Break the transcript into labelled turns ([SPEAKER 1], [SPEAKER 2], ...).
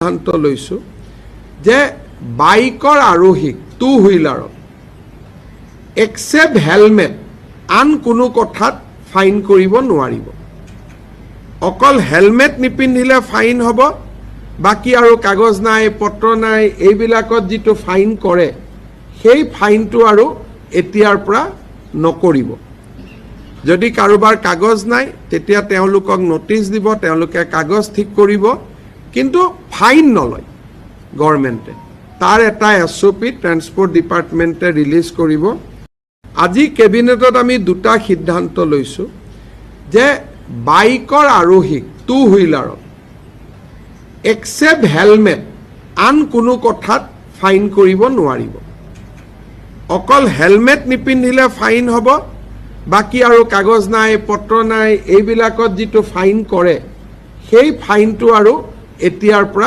[SPEAKER 1] সিদ্ধান্ত লৈছোঁ যে বাইকৰ আৰোহীক টু হুইলাৰত এক্সেপ্ট হেলমেট আন কোনো কথাত ফাইন কৰিব নোৱাৰিব। অকল হেলমেট নিপিন্ধিলে ফাইন হ'ব, বাকী আৰু কাগজ নাই পত্ৰ নাই এইবিলাকত যিটো ফাইন কৰে সেই ফাইনটো আৰু এতিয়াৰ পৰা নকৰিব। যদি কাৰোবাৰ কাগজ নাই তেতিয়া তেওঁলোকক নটিচ দিব, তেওঁলোকে কাগজ ঠিক কৰিব, কিন্তু ফাইন নলয় গভৰ্ণমেণ্টে। তাৰ এটা SOP ট্ৰান্সপৰ্ট ডিপাৰ্টমেণ্টে ৰিলিজ কৰিব। আজি কেবিনেটত আমি দুটা সিদ্ধান্ত লৈছোঁ যে বাইকৰ আৰোহীক টু হুইলাৰত এক্সেপ্ট হেলমেট আন কোনো কথাত ফাইন কৰিব নোৱাৰিব। অকল হেলমেট নিপিন্ধিলে ফাইন হ'ব, বাকী আৰু কাগজ নাই পত্ৰ নাই এইবিলাকত যিটো ফাইন কৰে সেই ফাইনটো আৰু এতিয়াৰ পৰা